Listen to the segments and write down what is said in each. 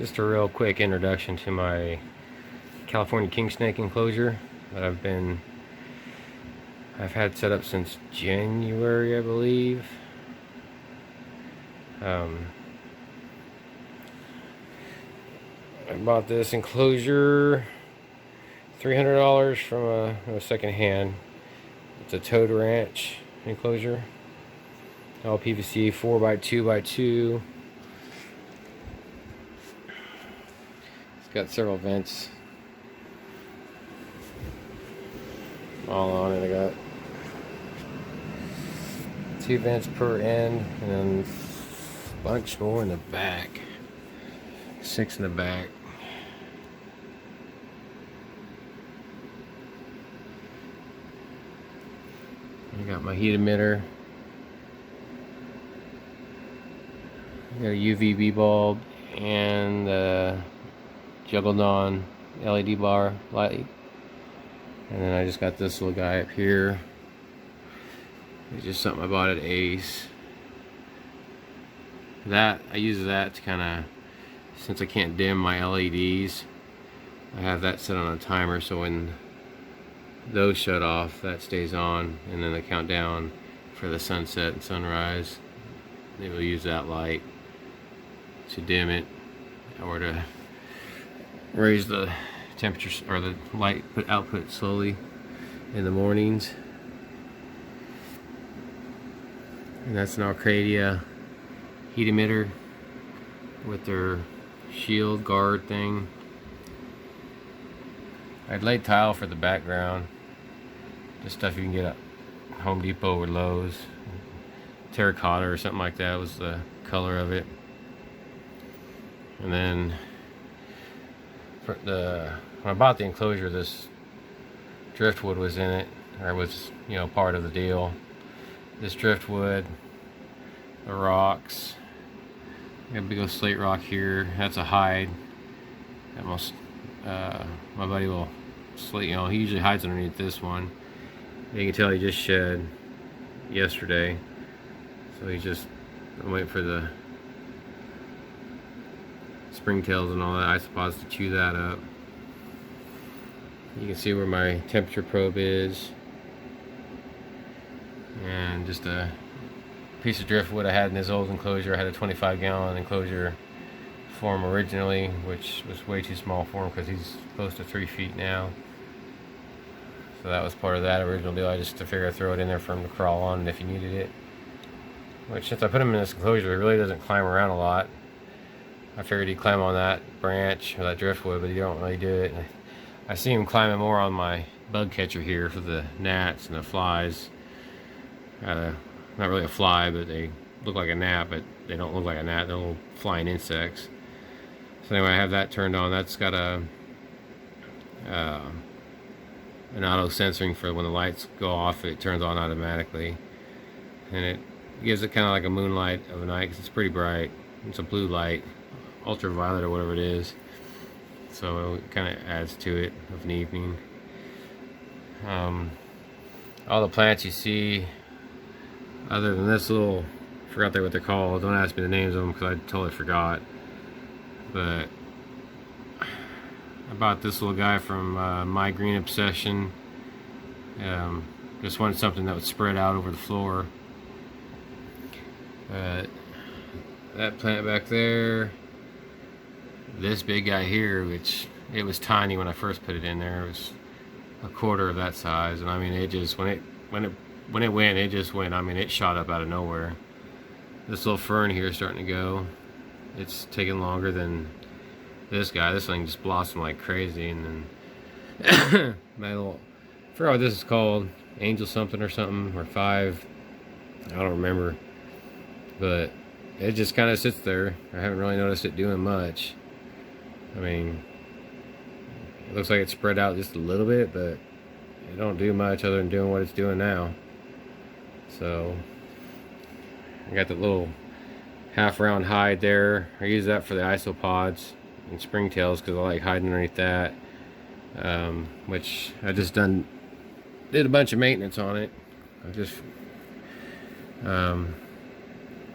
Just a real quick introduction to my California king snake enclosure that I've had set up since January, I believe. I bought this enclosure $300 from a second hand. It's a Toad Ranch enclosure, all PVC, 4x2x2. It's got several vents all on it. I got 2 vents per end, and then a bunch more in the back. 6 in the back. I got my heat emitter. I got a UVB bulb and the juggled on LED bar light. And then I just got this little guy up here. It's just something I bought at Ace. That I use that to kind of, since I can't dim my LEDs, I have that set on a timer, so when those shut off, that stays on, and then they count down for the sunset and sunrise. They will use that light to dim it or to raise the temperature or the light output slowly in the mornings. And that's an Arcadia heat emitter with their shield guard thing. I'd laid tile for the background, just stuff you can get at Home Depot or Lowe's. Terracotta or something like that was the color of it. And then for when I bought the enclosure, this driftwood was in it, or was, part of the deal. This driftwood, the rocks, got a big old slate rock here. That's a hide. Almost, my buddy will slate. He usually hides underneath this one. You can tell he just shed yesterday, so I'm waiting for the springtails and all that isopods to chew that up. You can see where my temperature probe is, and just a piece of driftwood I had in this old enclosure. I had a 25-gallon enclosure for him originally, which was way too small for him because he's close to 3 feet now. So that was part of that original deal. I just figured I'd throw it in there for him to crawl on if he needed it. Which, since I put him in this enclosure, he really doesn't climb around a lot. I figured he'd climb on that branch or that driftwood, but he don't really do it. I see him climbing more on my bug catcher here for the gnats and the flies. Not really a fly, but they look like a gnat, but they don't look like a gnat. They're little flying insects. So anyway, I have that turned on. That's got an auto censoring for when the lights go off, it turns on automatically, and it gives it kind of like a moonlight of a night because it's pretty bright. It's a blue light, ultraviolet or whatever it is, so it kind of adds to it of an evening. All the plants you see, other than this little, I forgot what they're called. Don't ask me the names of them because I totally forgot. But I bought this little guy from My Green Obsession. Just wanted something that would spread out over the floor. That plant back there, this big guy here, which it was tiny when I first put it in there. It was a quarter of that size, and I mean, it just when it went, it just went. I mean, it shot up out of nowhere. This little fern here is starting to go. It's taking longer than this guy. This thing just blossomed like crazy, and then my little, I forgot what this is called, angel something or 5. I don't remember, but it just kind of sits there. I haven't really noticed it doing much. I mean, it looks like it's spread out just a little bit, but it don't do much other than doing what it's doing now. So I got the little half round hide there. I use that for the isopods and springtails because I like hiding underneath that, which I just did a bunch of maintenance on it. I just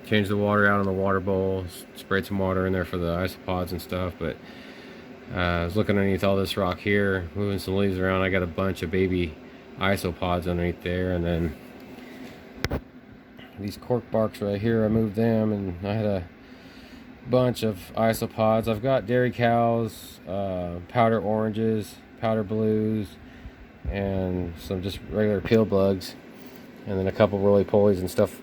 changed the water out in the water bowl, sprayed some water in there for the isopods and stuff. But I was looking underneath all this rock here, moving some leaves around. I got a bunch of baby isopods underneath there, and then these cork barks right here, I moved them, and I had a bunch of isopods. I've got dairy cows, powder oranges, powder blues, and some just regular peel bugs, and then a couple roly-polies and stuff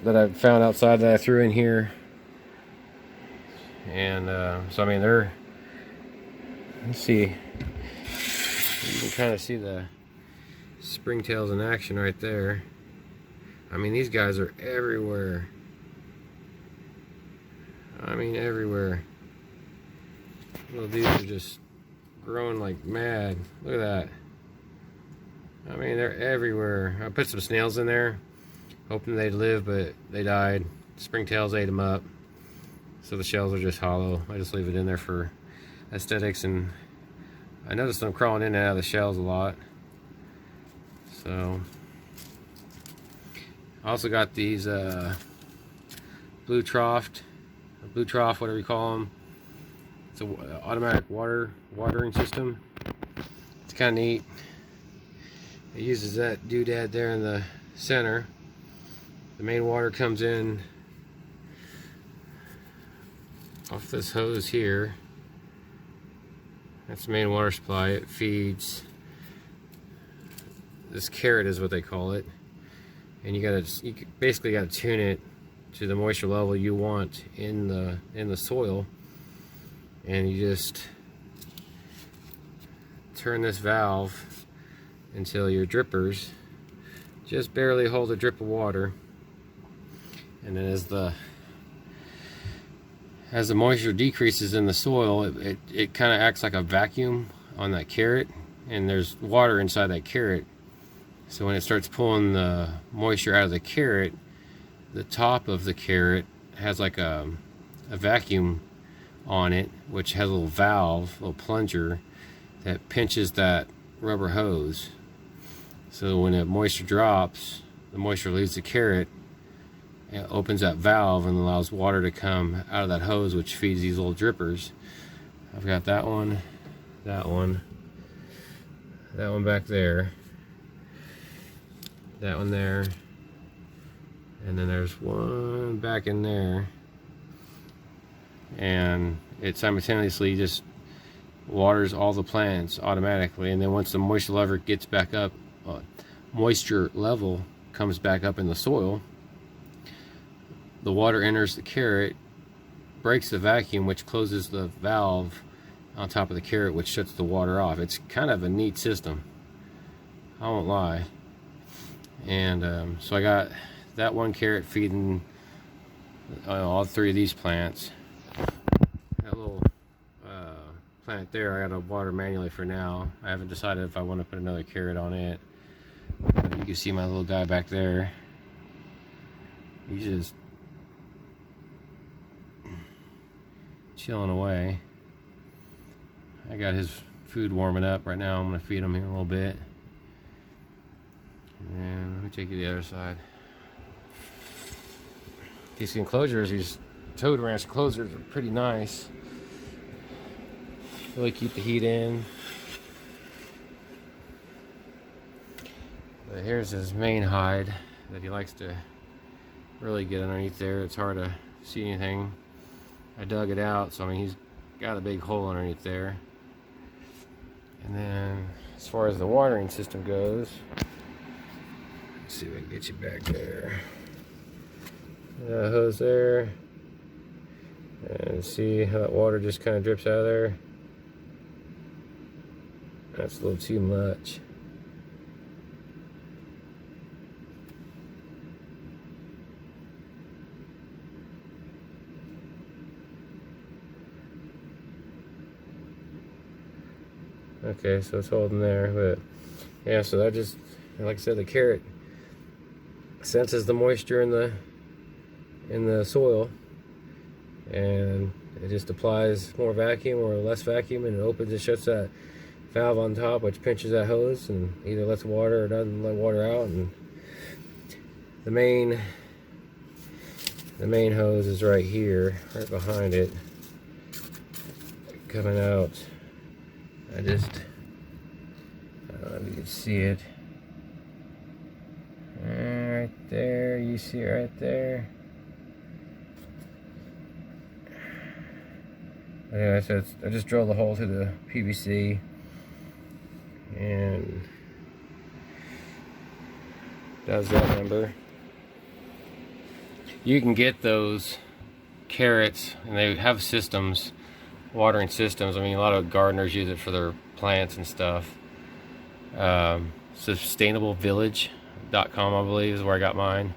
that I found outside that I threw in here. And so I mean, they're, let's see, you can kind of see the springtails in action right there. I mean, these guys are everywhere. I mean, everywhere. Little dudes are just growing like mad. Look at that. I mean, they're everywhere. I put some snails in there, hoping they'd live, but they died. Springtails ate them up, so the shells are just hollow. I just leave it in there for aesthetics, and I noticed them crawling in and out of the shells a lot. So I also got these blue trough, whatever you call them. It's an automatic watering system. It's kind of neat. It uses that doodad there in the center. The main water comes in off this hose here. That's the main water supply. It feeds this carrot, is what they call it, and you basically gotta tune it to the moisture level you want in the soil, and you just turn this valve until your drippers just barely hold a drip of water, and then as the moisture decreases in the soil, it kind of acts like a vacuum on that carrot, and there's water inside that carrot. So when it starts pulling the moisture out of the carrot, the top of the carrot has like a vacuum on it, which has a little valve, a little plunger that pinches that rubber hose. So when the moisture drops, the moisture leaves the carrot, it opens that valve and allows water to come out of that hose, which feeds these little drippers. I've got that one back there, that one there, and then there's one back in there, and it simultaneously just waters all the plants automatically. And then once the moisture level gets back up, moisture level comes back up in the soil, the water enters the carrot, breaks the vacuum, which closes the valve on top of the carrot, which shuts the water off. It's kind of a neat system, I won't lie. And so I got that one carrot feeding all three of these plants. That little plant there I gotta water manually for now. I haven't decided if I want to put another carrot on it. You can see my little guy back there. He's just chilling away. I got his food warming up right now. I'm gonna feed him here a little bit. And let me take you to the other side. These enclosures, these Toad Ranch enclosures, are pretty nice. Really keep the heat in. But here's his main hide that he likes to really get underneath there. It's hard to see anything. I dug it out, so I mean, he's got a big hole underneath there. And then as far as the watering system goes, let's see if I can get you back there. Hose there, and see how that water just kind of drips out of there. That's a little too much. Okay, so it's holding there, but yeah, so that just, like I said, the carrot senses the moisture in the soil, and it just applies more vacuum or less vacuum, and it opens and shuts that valve on top, which pinches that hose and either lets water or doesn't let water out. And the main The main hose is right here, right behind it, coming out. I don't know if you can see it. Right there, you see it right there. Anyway, so I just drilled a hole through the PVC, and does that number. You can get those carrots, and they have systems, watering systems. I mean, a lot of gardeners use it for their plants and stuff. SustainableVillage.com, I believe, is where I got mine,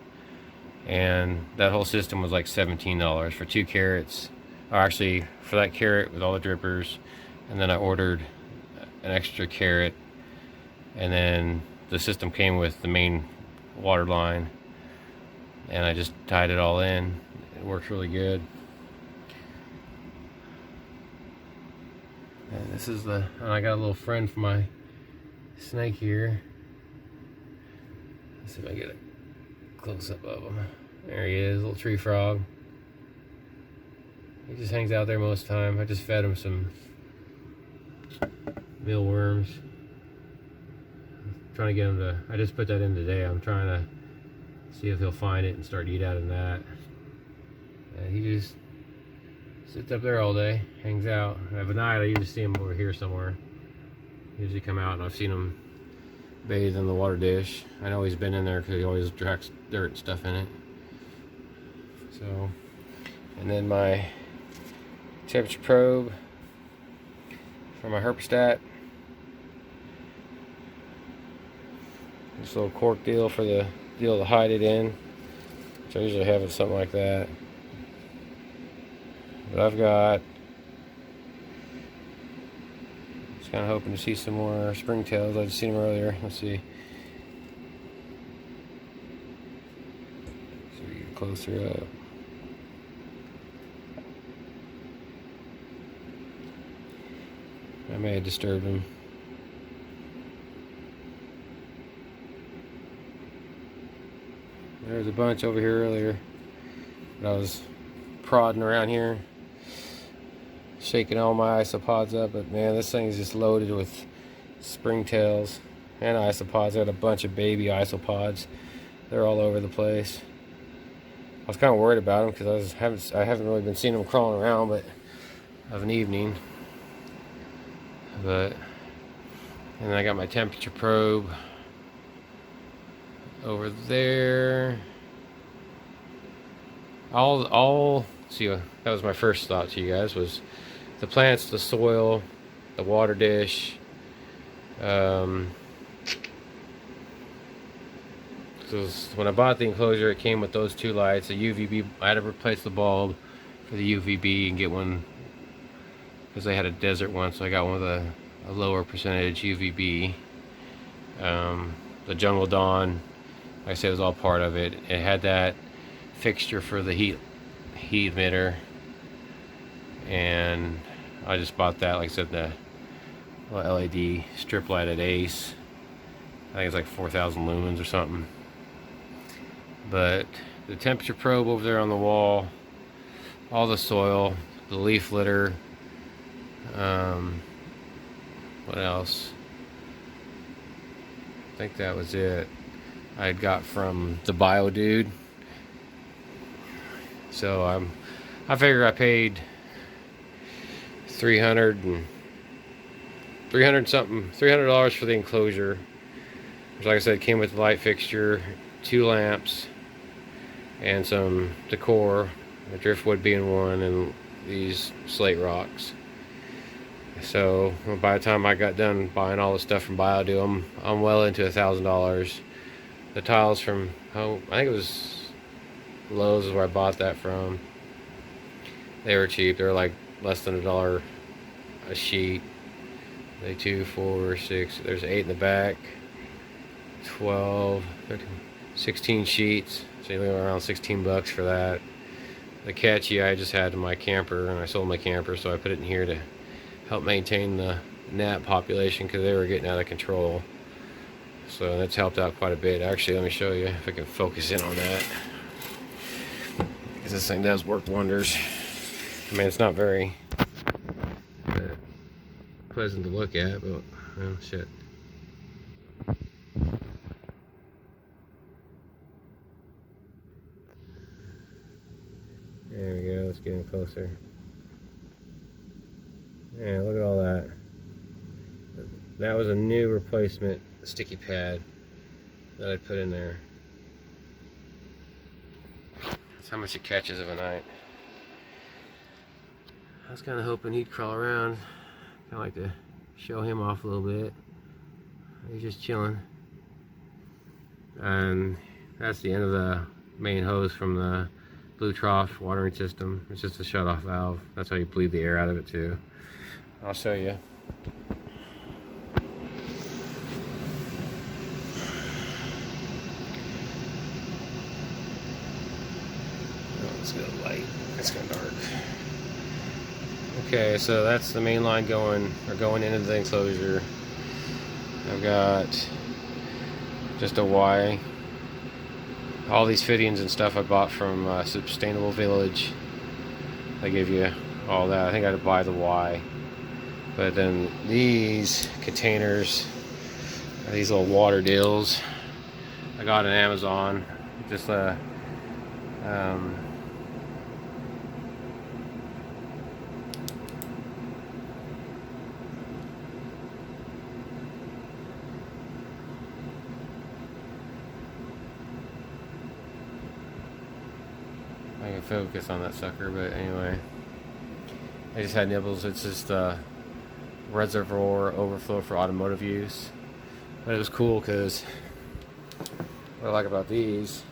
and that whole system was like $17 for 2 carrots, or actually for that carrot with all the drippers, and then I ordered an extra carrot, and then the system came with the main water line, and I just tied it all in. It works really good. And this is and I got a little friend for my snake here. Let's see if I get a close up of him. There he is, little tree frog. He just hangs out there most of the time. I just fed him some mealworms. I'm trying to get him to, I just put that in today. I'm trying to see if he'll find it and start eating out of that. And he just sits up there all day, hangs out. At night, I usually see him over here somewhere. Usually come out, and I've seen him bathe in the water dish. I know he's been in there because he always tracks dirt and stuff in it. So, and then my temperature probe for my herpestat. This little cork deal for the deal to hide it in. So I usually have something like that. But I've got, just kind of hoping to see some more springtails. I've seen them earlier. Let's see. So we get closer up. I may have disturbed them. There was a bunch over here earlier, but I was prodding around here, shaking all my isopods up. But man, this thing is just loaded with springtails and isopods. I got a bunch of baby isopods. They're all over the place. I was kind of worried about them because I haven't really been seeing them crawling around, but of an evening. And then I got my temperature probe over there. See, that was my first thought to you guys, was the plants, the soil, the water dish. When I bought the enclosure, it came with those 2 lights, a UVB. I had to replace the bulb for the UVB and get one, because they had a desert one, so I got one with a lower percentage UVB. The Jungle Dawn, like I said, was all part of it. It had that fixture for the heat emitter, and I just bought that. Like I said, the LED strip light at Ace. I think it's like 4,000 lumens or something. But the temperature probe over there on the wall, all the soil, the leaf litter. What else? I think that was it. I had got from the Bio Dude. So I figure I paid $300 for the enclosure, which, like I said, came with the light fixture, 2 lamps, and some decor, the driftwood being one, and these slate rocks. So by the time I got done buying all the stuff from Biodu, I'm well into $1,000. The tiles from, I think it was Lowe's is where I bought that from. They were cheap. They were like less than $1 a sheet. They 2, 4, 6. There's 8 in the back. 12, 13, 16 sheets. So you're looking around $16 for that. The catchy I just had in my camper, and I sold my camper, so I put it in here to help maintain the gnat population because they were getting out of control. So that's helped out quite a bit. Actually, let me show you if I can focus in on that. Because this thing does work wonders. I mean, it's not very pleasant to look at, but well, shit. There we go. Let's get in closer. Yeah, look at all that. That was a new replacement sticky pad that I put in there. That's how much it catches of a night. I was kind of hoping he'd crawl around. Kind of like to show him off a little bit. He's just chilling. And that's the end of the main hose from the blue trough watering system. It's just a shut-off valve. That's how you bleed the air out of it too. I'll show you. Oh, let's go light. It's kind of dark. Okay, so that's the main line going into the enclosure. I've got just a Y. All these fittings and stuff I bought from Sustainable Village. They give you all that. I think I had to buy the Y. But then these containers, these little water deals, I got on Amazon. Just I can focus on that sucker, but anyway, I just had nibbles. It's just reservoir overflow for automotive use. But it was cool because what I like about these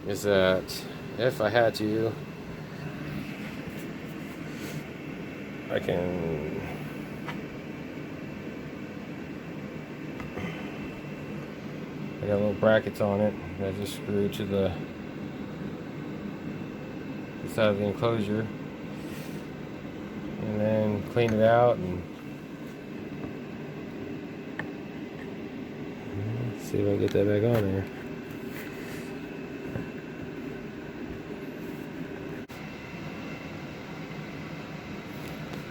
is that if I had to, I can I got little brackets on it that just screw to the side of the enclosure, and then clean it out and see if I can get that back on there.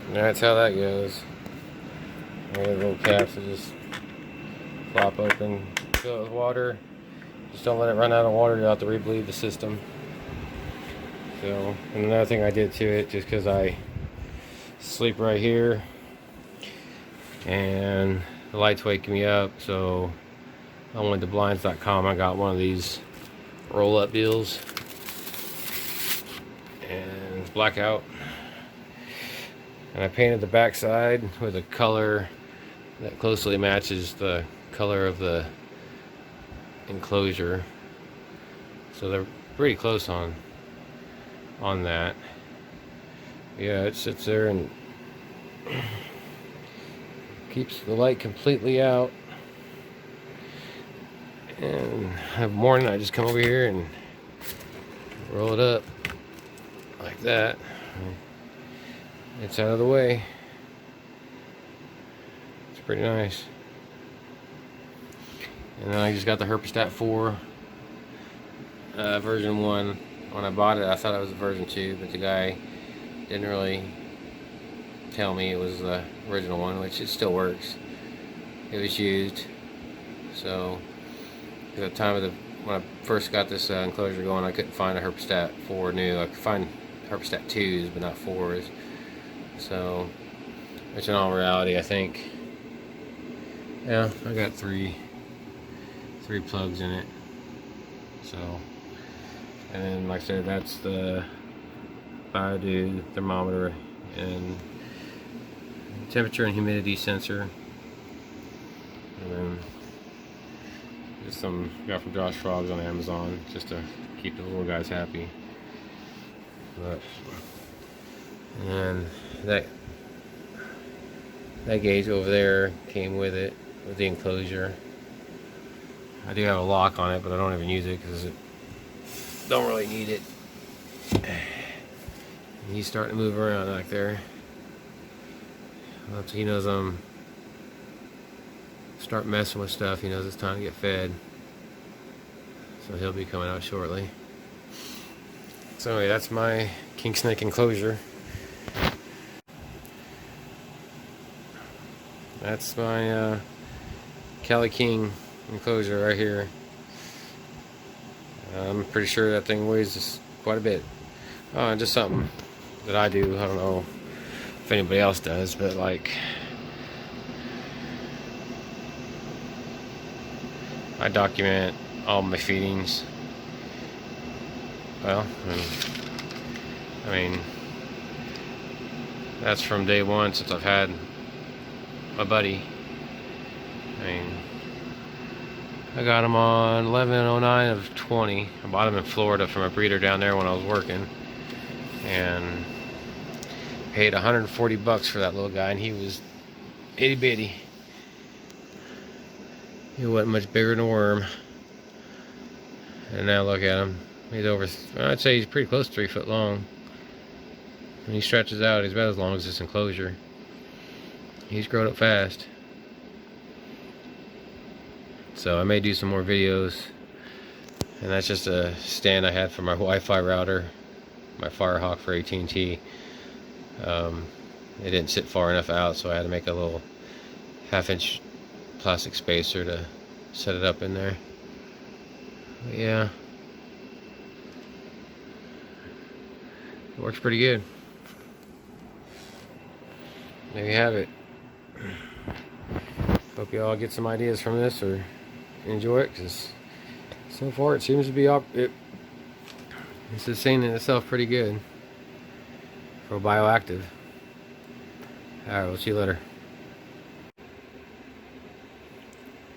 And that's how that goes. I got little caps that just flop open, fill it with water. Just don't let it run out of water. You'll have to rebleed the system. So, and another thing I did to it, just because I sleep right here and the light's waking me up, so I went to blinds.com. I got one of these roll-up deals and blackout, and I painted the backside with a color that closely matches the color of the enclosure, so they're pretty close on that. Yeah, it sits there and keeps the light completely out. And in the morning I just come over here and roll it up like that. It's out of the way. It's pretty nice. And then I just got the Herpostat 4 version 1. When I bought it, I thought it was version 2, but the guy didn't really tell me it was the original one, which it still works. It was used. So at the time of when I first got this enclosure going, I couldn't find a Herpostat 4 new. I could find Herpostat 2s, but not 4s. So, which in all reality, I think, yeah, I got three plugs in it. So, and then like I said, that's the bioactive thermometer and temperature and humidity sensor. And then just some got from Josh Frogs on Amazon, just to keep the little guys happy. But and that gauge over there came with it, with the enclosure. I do have a lock on it, but I don't even use it because it don't really need it. He's starting to move around back there. Once he knows I'm start messing with stuff, he knows it's time to get fed. So he'll be coming out shortly. So anyway, that's my king snake enclosure. That's my Cali King enclosure right here. I'm pretty sure that thing weighs quite a bit. Just something that I do. I don't know if anybody else does, but like I document all my feedings. Well, I mean that's from day one since I've had my buddy. I mean, I got him on 11/09 of 20. I bought him in Florida from a breeder down there when I was working, and paid 140 bucks for that little guy, and he was itty bitty. He wasn't much bigger than a worm. And now look at him. He's over, I'd say he's pretty close to 3 foot long. When he stretches out, he's about as long as this enclosure. He's grown up fast. So I may do some more videos. And that's just a stand I had for my Wi-Fi router, my Firehawk for AT&T. It didn't sit far enough out, so I had to make a little 1/2-inch plastic spacer to set it up in there. But yeah, it works pretty good. There you have it. Hope you all get some ideas from this or enjoy it, because so far it seems to be it's sustaining itself pretty good for bioactive. Alright, we'll see you later.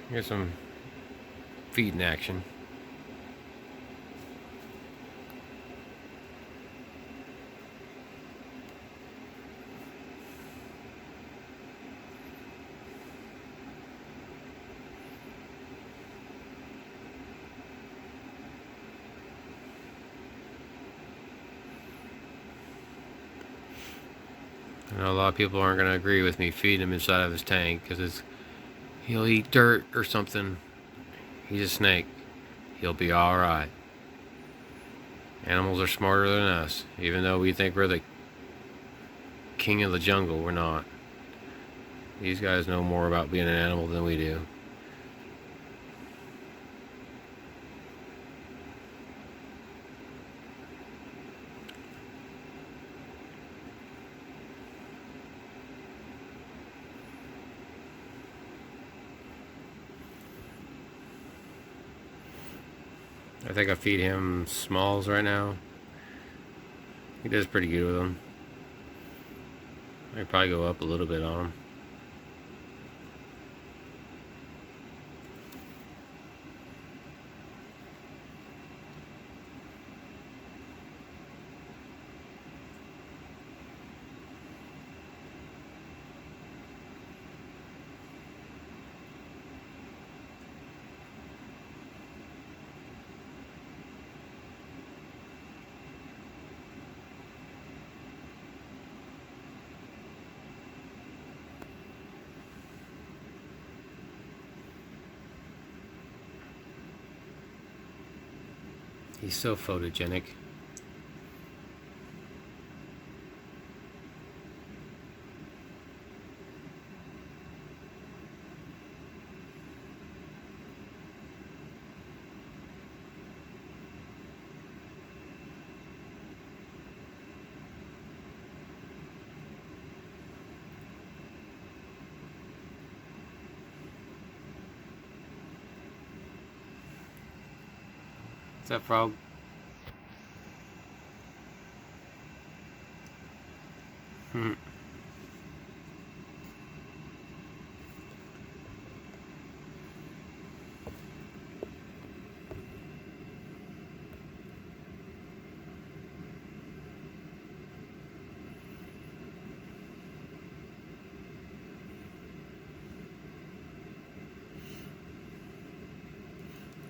Here's some feeding action. I know a lot of people aren't going to agree with me feeding him inside of his tank, because he'll eat dirt or something. He's a snake. He'll be alright. Animals are smarter than us. Even though we think we're the king of the jungle, we're not. These guys know more about being an animal than we do. I think I feed him smalls right now. He does pretty good with them. I'd probably go up a little bit on him. He's so photogenic. What's up, frog?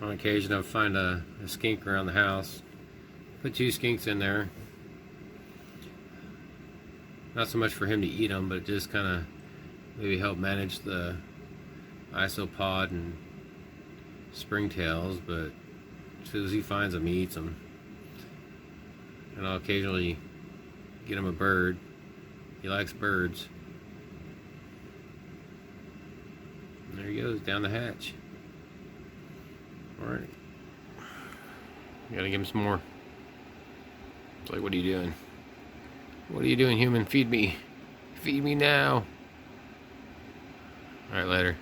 On occasion I'll find a skink around the house. Put 2 skinks in there. Not so much for him to eat them, but just kind of maybe help manage the isopod and springtails. But as soon as he finds them, he eats them. and I'll occasionally get him a bird. He likes birds. And there he goes, down the hatch. Alright. Gotta give him some more. It's like, what are you doing? What are you doing, human? Feed me. Feed me now. Alright, later.